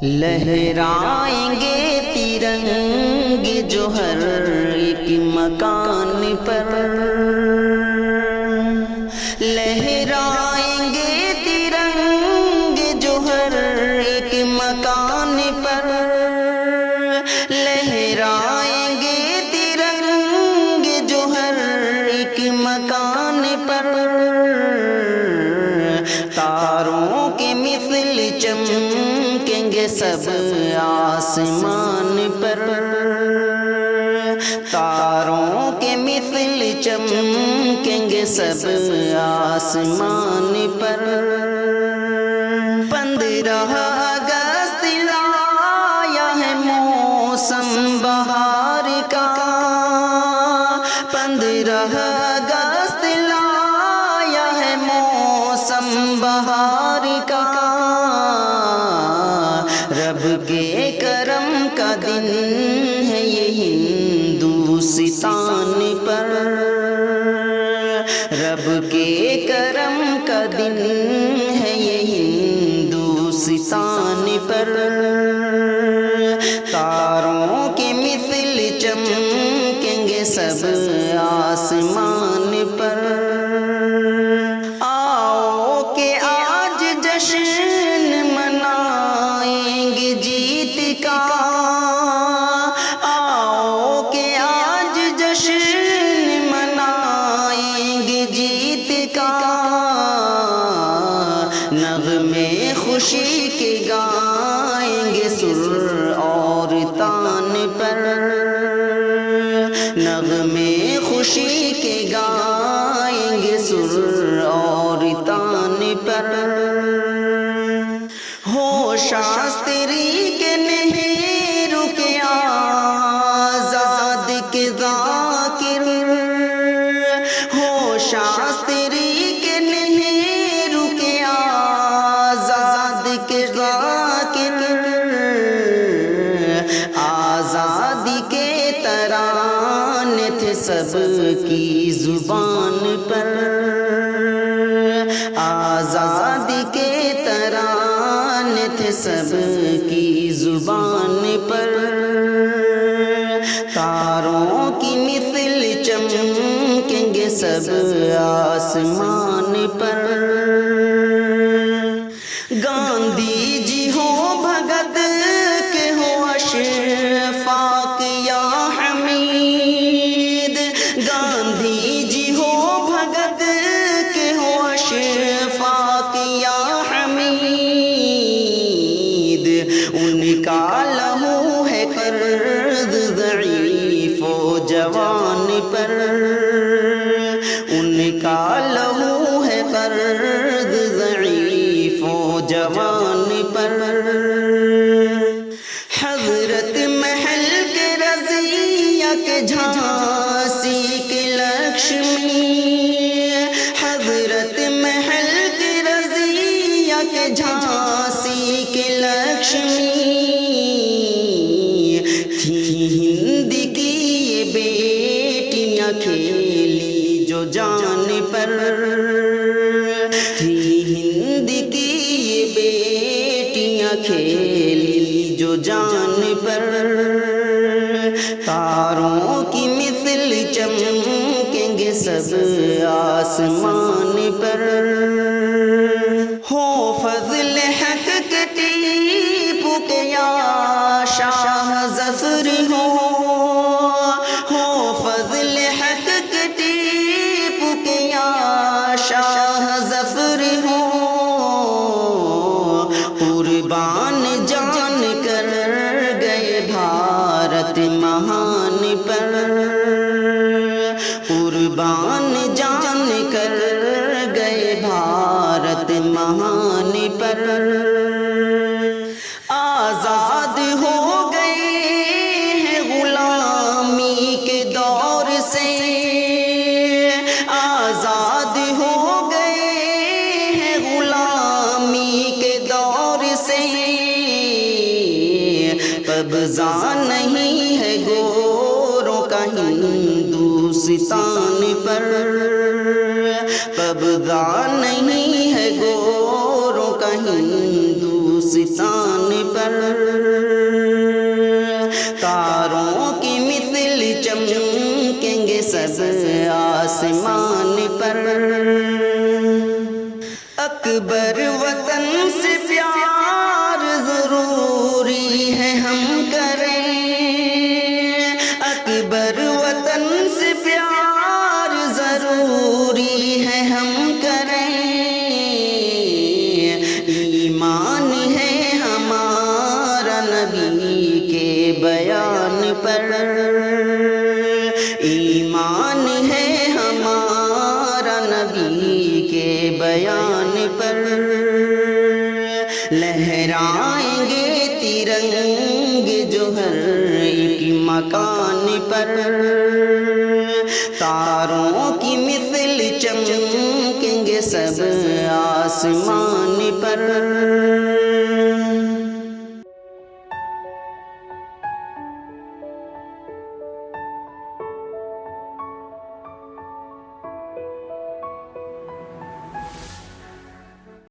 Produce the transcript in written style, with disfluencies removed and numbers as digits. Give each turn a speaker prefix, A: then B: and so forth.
A: لہرائیں گے ترنگ جو ہر ایک مکان پر، لہرائیں گے ترنگ جو ہر ایک مکان پر، لہرائیں گے ترنگ جو ہر ایک مکان پر، تاروں کے مثل چمکیں گے سب آسمان پر، تاروں کے مثل چمکیں گے سب آسمان پر۔ 15 اگست لایا ہے موسم بہار کا، 15 اگست لایا ہے موسم بہار کا، رب کے کرم کا دن ہے یہ ہندوستان پر، رب کے کرم کا دن ہے یہ ہندوستان پر، تاروں کے مثل چمکیں گے سب آسمان پر۔ آؤ کہ آج جشن منائیں گے جیت کا، آؤ کہ آج جشن منائیں گے جیت کا، نغمے خوشی کے گائیں گے سر اور تان پر، نغمے خوشی کے گائیں گے سر اور تان پر۔ ہو شاستری کے نہرو کے آزاد کے ذاکر، ہو شاستری کے نہرو کے آزاد کے ذاکر، آزادی کے ترانے تھے سب کی زبان پر، آزادی کے ترانے تھے سب کی زبان پر، تاروں کی مثل چمکیں گے سب آسمان پر۔ گاندھی جی ہو بھگت کے ہو اشفاق یا حمید، گاندھی جی ہو بھگت کے ہو اشفاق یا حمید، ان کا لہو ہے قرض ضعیف و جوان پر، ان کا لہو ہے قرض ضعیف و جوان پر۔ حضرت محل کے رضیہ کے جھانسی کے لکشمی، حضرت محل کے رضیہ کے جھانسی کے لکشمی، تھی ہند کی یہ بیٹیاں کھیلی جو جان پر، تھی ہند کی یہ بیٹیاں کھیلی جو جان پر، تاروں کی مثل چمکیں گے سب آسمان پر۔ ہو فضل حق کے ٹیپو کے یا شاہ ظفر ہو فضل حق کے ٹیپو کے یا شاہ ظفر ہو، قربان جان کر گئے بھارت مہان پر، قربان جان کر گئے بھارت مہان پر، آزاد ہو گئے ہیں غلامی کے دور سے، آزاد ہو گئے ہیں غلامی کے دور سے، قبضہ نہیں ہے گوروں کا ہندوستان پر، قبضہ نہیں ہے گوروں کا ہندوستان جسان پر، تاروں کی مثل چمکیں گے سب آسمان پر۔ اکبر وطن سے پیار ضروری ہے ہم کریں، اکبر وطن سے پیار ضروری ہے ہم کریں، ایمان ہے ہمارا نبی کے بیان پر، ایمان ہے ہمارا نبی کے بیان پر، لہرائیں گے ترنگ جو ہر ایک مکان پر، تاروں کی مثل چمکیں گے سب آسمان پر۔